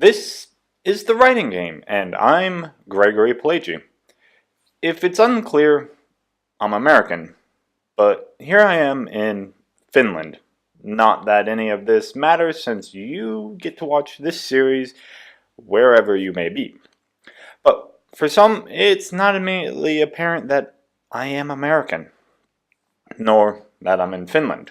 This is The Writing Game, and I'm Gregory Palaci. If it's unclear, I'm American, but here I am in Finland. Not that any of this matters since you get to watch this series wherever you may be. But for some, it's not immediately apparent that I am American, nor that I'm in Finland.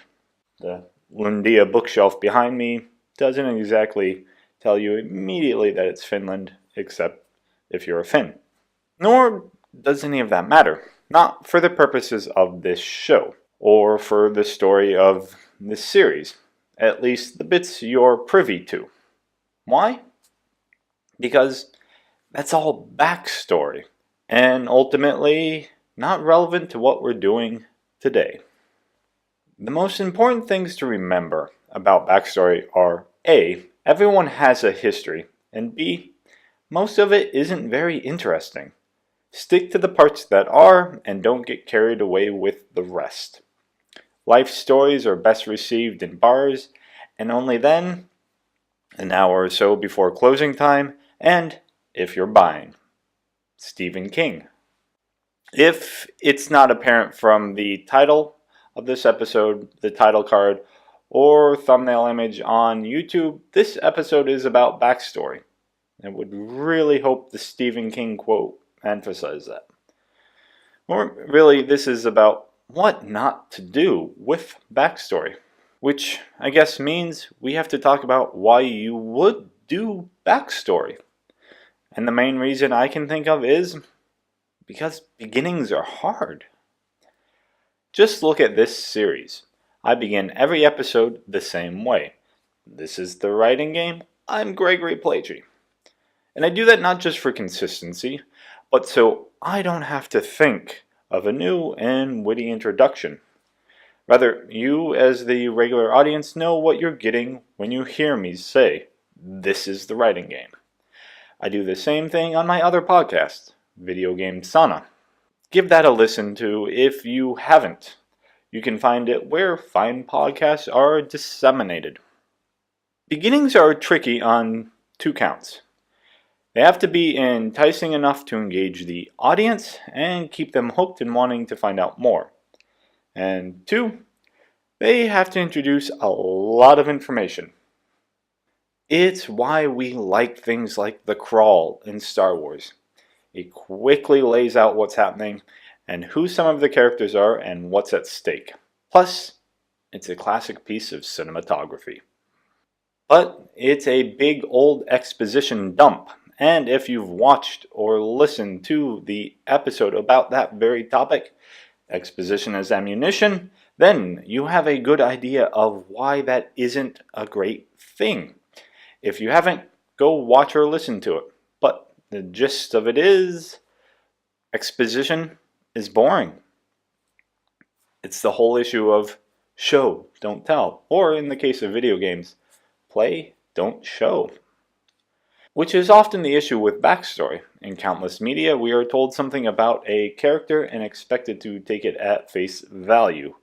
The Lundia bookshelf behind me doesn't exactly tell you immediately that it's Finland, except if you're a Finn. Nor does any of that matter, not for the purposes of this show, or for the story of this series, at least the bits you're privy to. Why? Because that's all backstory, and ultimately not relevant to what we're doing today. The most important things to remember about backstory are A. Everyone has a history, and B. Most of it isn't very interesting. Stick to the parts that are, and don't get carried away with the rest. Life stories are best received in bars, and only then, an hour or so before closing time, and if you're buying. Stephen King. If it's not apparent from the title of this episode, the title card, or thumbnail image on YouTube, this episode is about backstory. I would really hope the Stephen King quote emphasizes that. Or really, this is about what not to do with backstory. Which I guess means we have to talk about why you would do backstory. And the main reason I can think of is because beginnings are hard. Just look at this series. I begin every episode the same way. This is The Writing Game. I'm Gregory Palaci. And I do that not just for consistency, but so I don't have to think of a new and witty introduction. Rather, you as the regular audience know what you're getting when you hear me say, "This is The Writing Game." I do the same thing on my other podcast, Video Game Sauna. Give that a listen to if you haven't. You can find it where fine podcasts are disseminated. Beginnings are tricky on two counts. They have to be enticing enough to engage the audience and keep them hooked and wanting to find out more. And two, they have to introduce a lot of information. It's why we like things like The Crawl in Star Wars. It quickly lays out what's happening and who some of the characters are and what's at stake. Plus, it's a classic piece of cinematography. But it's a big old exposition dump, and if you've watched or listened to the episode about that very topic, exposition as ammunition, then you have a good idea of why that isn't a great thing. If you haven't, go watch or listen to it. But the gist of it is, exposition is boring. It's the whole issue of show, don't tell. Or in the case of video games, play, don't show. Which is often the issue with backstory. In countless media, we are told something about a character and expected to take it at face value.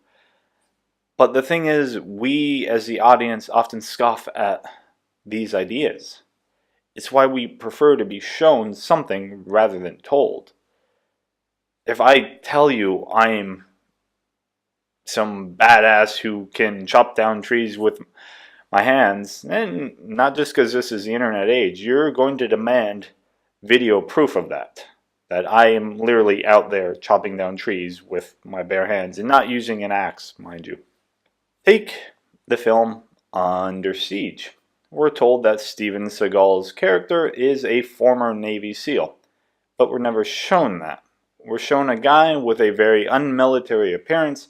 But the thing is, we as the audience often scoff at these ideas. It's why we prefer to be shown something rather than told. If I tell you I'm some badass who can chop down trees with my hands, and not just because this is the internet age, you're going to demand video proof of that. That I am literally out there chopping down trees with my bare hands and not using an axe, mind you. Take the film Under Siege. We're told that Steven Seagal's character is a former Navy SEAL, but we're never shown that. We're shown a guy with a very unmilitary appearance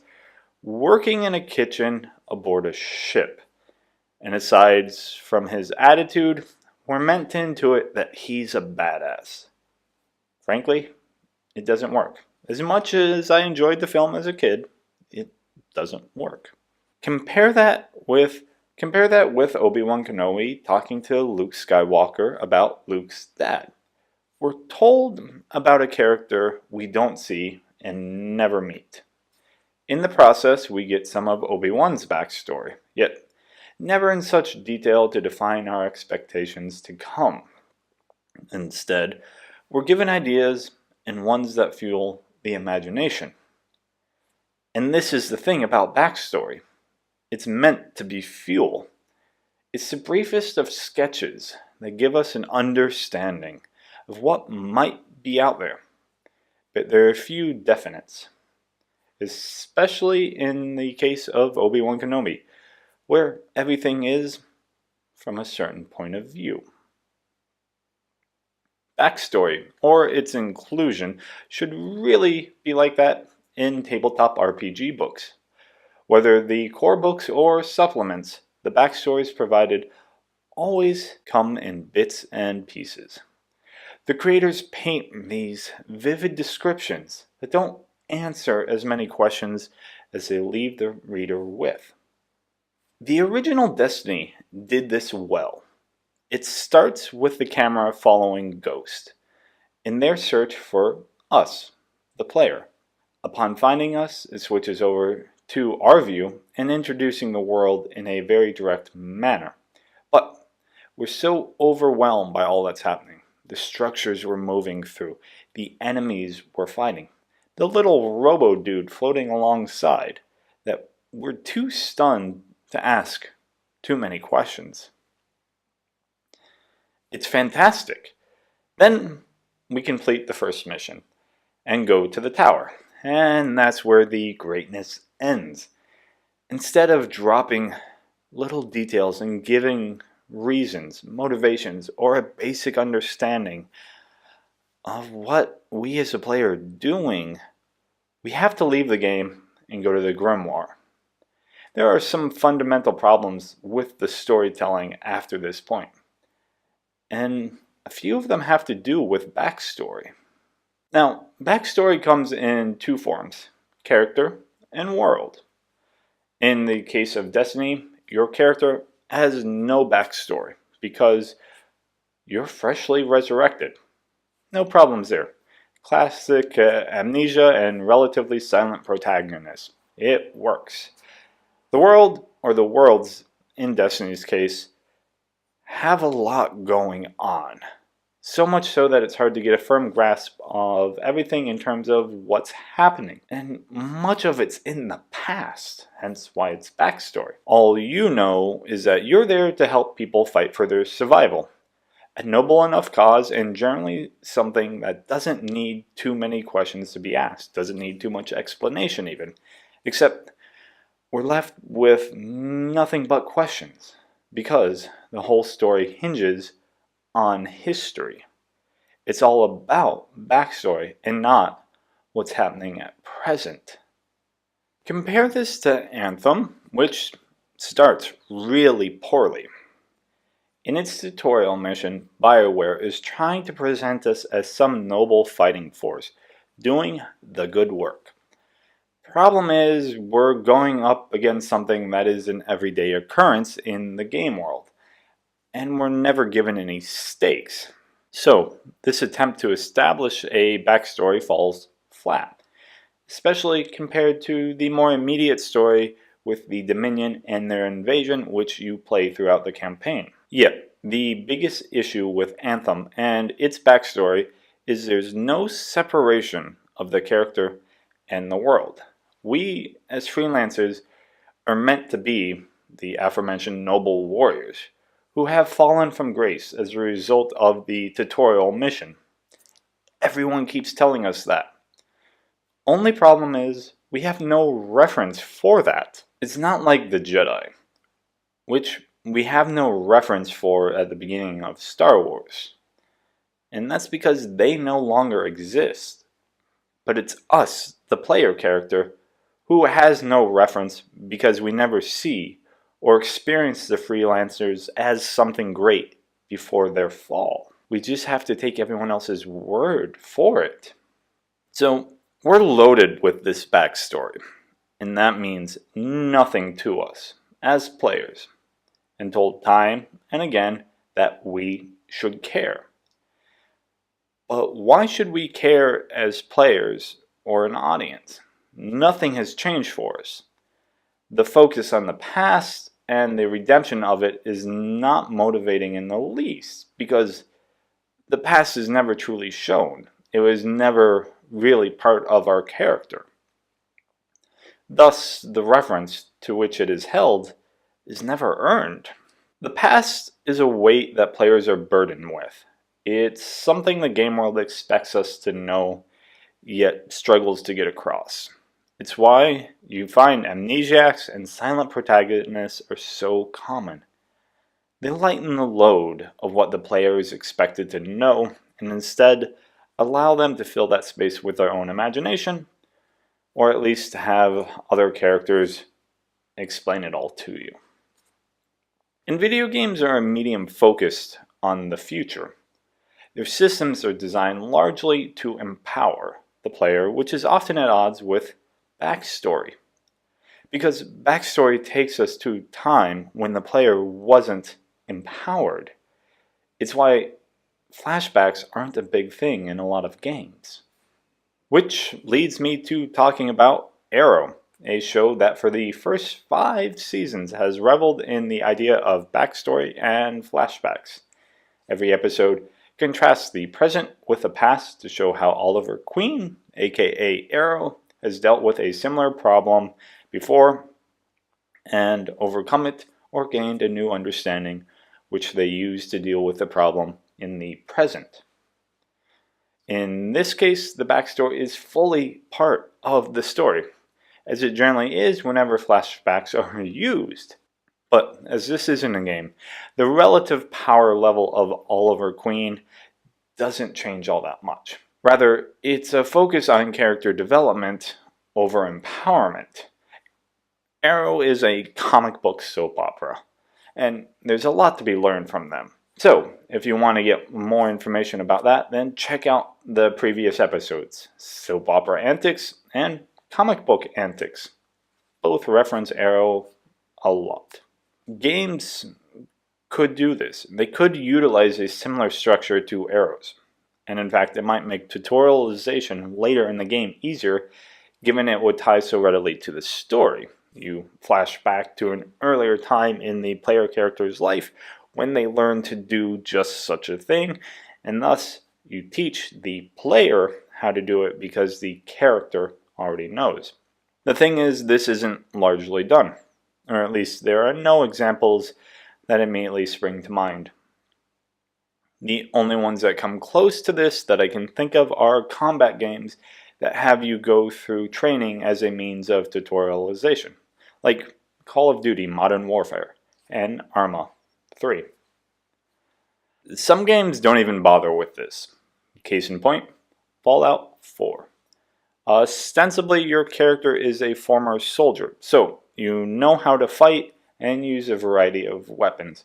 working in a kitchen aboard a ship. And aside from his attitude, we're meant to intuit that he's a badass. Frankly, it doesn't work. As much as I enjoyed the film as a kid, it doesn't work. Compare that with Obi-Wan Kenobi talking to Luke Skywalker about Luke's dad. We're told about a character we don't see and never meet. In the process, we get some of Obi-Wan's backstory, yet never in such detail to define our expectations to come. Instead, we're given ideas and ones that fuel the imagination. And this is the thing about backstory. It's meant to be fuel. It's the briefest of sketches that give us an understanding of what might be out there. But there are a few definites, especially in the case of Obi-Wan Kenobi, where everything is from a certain point of view. Backstory, or its inclusion, should really be like that in tabletop RPG books. Whether the core books or supplements, the backstories provided always come in bits and pieces. The creators paint these vivid descriptions that don't answer as many questions as they leave the reader with. The original Destiny did this well. It starts with the camera following Ghost in their search for us, the player. Upon finding us, it switches over to our view and introducing the world in a very direct manner. But we're so overwhelmed by all that's happening. The structures we're moving through, the enemies we're fighting, the little robo-dude floating alongside, that we're too stunned to ask too many questions. It's fantastic. Then we complete the first mission and go to the tower. And that's where the greatness ends. Instead of dropping little details and giving reasons, motivations, or a basic understanding of what we as a player are doing, we have to leave the game and go to the grimoire. There are some fundamental problems with the storytelling after this point, and a few of them have to do with backstory. Now, backstory comes in two forms: character and world. In the case of Destiny, your character has no backstory because you're freshly resurrected. No problems there. Classic amnesia and relatively silent protagonist. It works. The world, or the worlds in Destiny's case, have a lot going on. So much so that it's hard to get a firm grasp of everything in terms of what's happening. And much of it's in the past, hence why it's backstory. All you know is that you're there to help people fight for their survival. A noble enough cause, and generally something that doesn't need too many questions to be asked. Doesn't need too much explanation even. Except we're left with nothing but questions, because the whole story hinges on history. It's all about backstory and not what's happening at present. Compare this to Anthem, which starts really poorly. In its tutorial mission, BioWare is trying to present us as some noble fighting force, doing the good work. Problem is, we're going up against something that is an everyday occurrence in the game world, and we're never given any stakes. So, this attempt to establish a backstory falls flat, especially compared to the more immediate story with the Dominion and their invasion, which you play throughout the campaign. Yet, the biggest issue with Anthem and its backstory is there's no separation of the character and the world. We, as freelancers, are meant to be the aforementioned noble warriors who have fallen from grace as a result of the tutorial mission. Everyone keeps telling us that. Only problem is, we have no reference for that. It's not like the Jedi, which we have no reference for at the beginning of Star Wars. And that's because they no longer exist. But it's us, the player character, who has no reference because we never see or experience the freelancers as something great before their fall. We just have to take everyone else's word for it. So we're loaded with this backstory, and that means nothing to us as players, and told time and again that we should care. But why should we care as players or an audience? Nothing has changed for us. The focus on the past and the redemption of it is not motivating in the least, because the past is never truly shown. It was never really part of our character. Thus, the reference to which it is held is never earned. The past is a weight that players are burdened with. It's something the game world expects us to know, yet struggles to get across. It's why you find amnesiacs and silent protagonists are so common. They lighten the load of what the player is expected to know, and instead allow them to fill that space with their own imagination, or at least have other characters explain it all to you. And video games are a medium focused on the future. Their systems are designed largely to empower the player, which is often at odds with backstory. Because backstory takes us to a time when the player wasn't empowered. It's why flashbacks aren't a big thing in a lot of games. Which leads me to talking about Arrow, a show that for the first 5 seasons has reveled in the idea of backstory and flashbacks. Every episode contrasts the present with the past to show how Oliver Queen, aka Arrow, has dealt with a similar problem before and overcome it or gained a new understanding which they use to deal with the problem in the present. In this case, the backstory is fully part of the story, as it generally is whenever flashbacks are used. But as this isn't a game, the relative power level of Oliver Queen doesn't change all that much. Rather, it's a focus on character development over empowerment. Arrow is a comic book soap opera, and there's a lot to be learned from them. So, if you want to get more information about that, then check out the previous episodes, Soap Opera Antics and Comic Book Antics. Both reference Arrow a lot. Games could do this. They could utilize a similar structure to Arrow's. And in fact, it might make tutorialization later in the game easier, given it would tie so readily to the story. You flash back to an earlier time in the player character's life when they learn to do just such a thing, and thus you teach the player how to do it because the character already knows. The thing is, this isn't largely done, or at least there are no examples that immediately spring to mind. The only ones that come close to this that I can think of are combat games that have you go through training as a means of tutorialization, like Call of Duty Modern Warfare and Arma 3. Some games don't even bother with this. Case in point, Fallout 4. Ostensibly, your character is a former soldier, so you know how to fight and use a variety of weapons.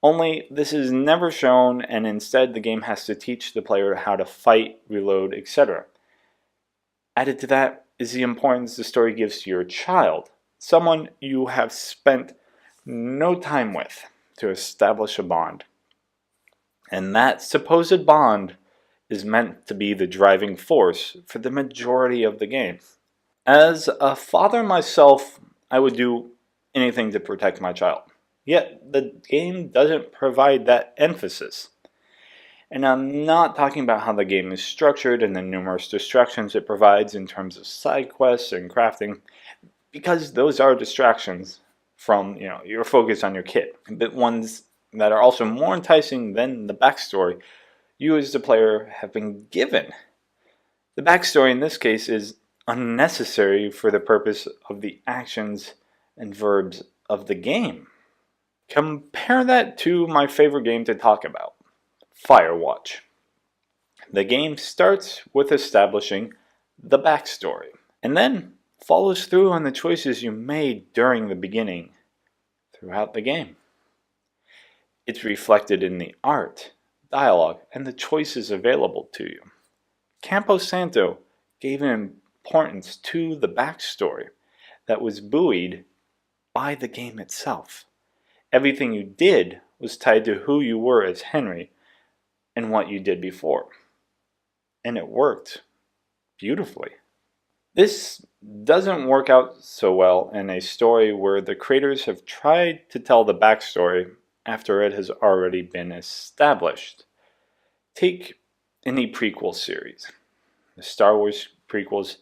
Only this is never shown, and instead the game has to teach the player how to fight, reload, etc. Added to that is the importance the story gives to your child, someone you have spent no time with, to establish a bond. And that supposed bond is meant to be the driving force for the majority of the game. As a father myself, I would do anything to protect my child. Yet the game doesn't provide that emphasis. And I'm not talking about how the game is structured and the numerous distractions it provides in terms of side quests and crafting, because those are distractions from your focus on your kid, but ones that are also more enticing than the backstory you as the player have been given. The backstory in this case is unnecessary for the purpose of the actions and verbs of the game. Compare that to my favorite game to talk about, Firewatch. The game starts with establishing the backstory, and then follows through on the choices you made during the beginning throughout the game. It's reflected in the art, dialogue, and the choices available to you. Campo Santo gave an importance to the backstory that was buoyed by the game itself. Everything you did was tied to who you were as Henry and what you did before. And it worked beautifully. This doesn't work out so well in a story where the creators have tried to tell the backstory after it has already been established. Take any prequel series. The Star Wars prequels,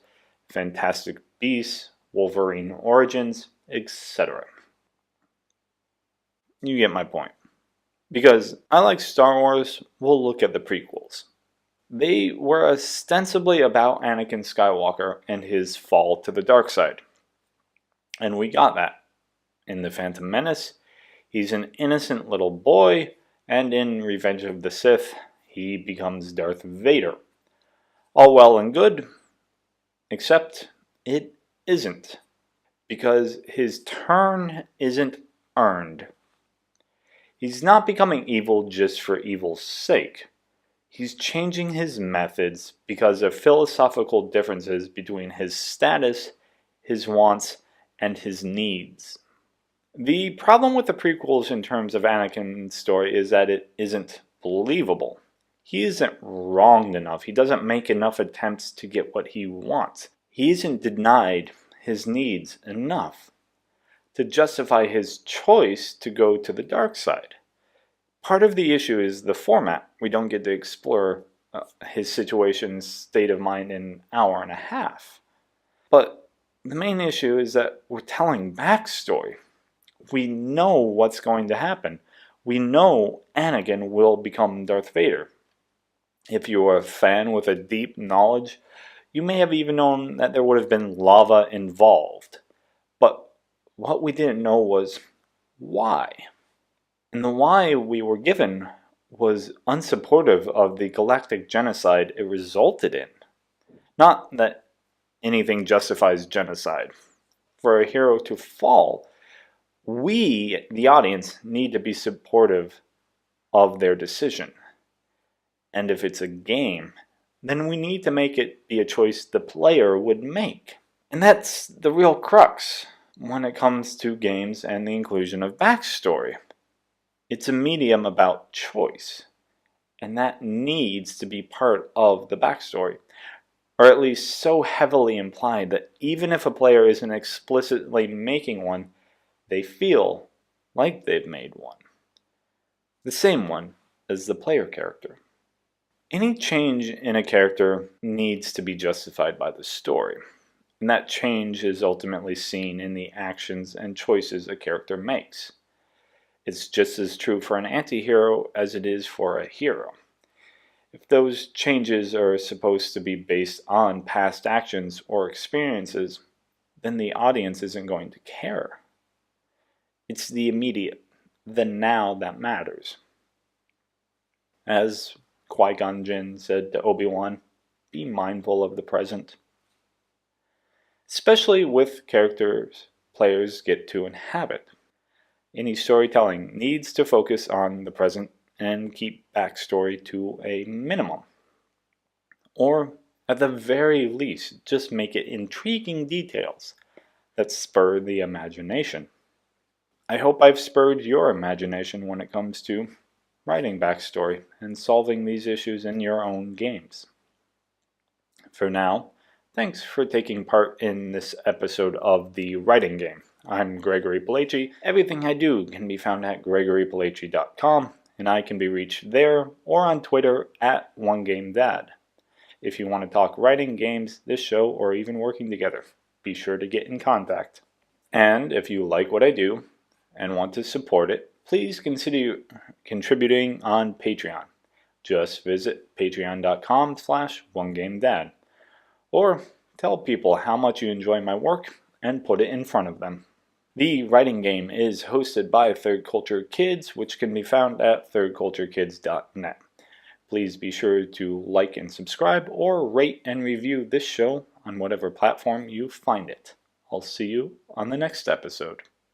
Fantastic Beasts, Wolverine Origins, etc. You get my point. Because I like Star Wars, we'll look at the prequels. They were ostensibly about Anakin Skywalker and his fall to the dark side. And we got that. In The Phantom Menace, he's an innocent little boy, and in Revenge of the Sith, he becomes Darth Vader. All well and good, except it isn't. Because his turn isn't earned. He's not becoming evil just for evil's sake. He's changing his methods because of philosophical differences between his status, his wants, and his needs. The problem with the prequels in terms of Anakin's story is that it isn't believable. He isn't wronged enough. He doesn't make enough attempts to get what he wants. He isn't denied his needs enough to justify his choice to go to the dark side. Part of the issue is the format. We don't get to explore his situation's state of mind in an hour and a half. But the main issue is that we're telling backstory. We know what's going to happen. We know Anakin will become Darth Vader. If you are a fan with a deep knowledge, you may have even known that there would have been lava involved. But what we didn't know was why. And the why we were given was unsupportive of the galactic genocide it resulted in. Not that anything justifies genocide. For a hero to fall, we, the audience, need to be supportive of their decision. And if it's a game, then we need to make it be a choice the player would make. And that's the real crux when it comes to games and the inclusion of backstory. It's a medium about choice, and that needs to be part of the backstory, or at least so heavily implied that even if a player isn't explicitly making one, they feel like they've made one. The same one as the player character. Any change in a character needs to be justified by the story, and that change is ultimately seen in the actions and choices a character makes. It's just as true for an anti-hero as it is for a hero. If those changes are supposed to be based on past actions or experiences, then the audience isn't going to care. It's the immediate, the now that matters. As Qui-Gon Jinn said to Obi-Wan, be mindful of the present. Especially with characters players get to inhabit. Any storytelling needs to focus on the present and keep backstory to a minimum. Or, at the very least, just make it intriguing details that spur the imagination. I hope I've spurred your imagination when it comes to writing backstory and solving these issues in your own games. For now, thanks for taking part in this episode of The Writing Game. I'm Gregory Palaci. Everything I do can be found at gregorypalaci.com, and I can be reached there or on Twitter at OneGameDad. If you want to talk writing, games, this show, or even working together, be sure to get in contact. And if you like what I do and want to support it, please consider contributing on Patreon. Just visit patreon.com/OneGameDad. Or tell people how much you enjoy my work and put it in front of them. The Writing Game is hosted by Third Culture Kids, which can be found at thirdculturekids.net. Please be sure to like and subscribe or rate and review this show on whatever platform you find it. I'll see you on the next episode.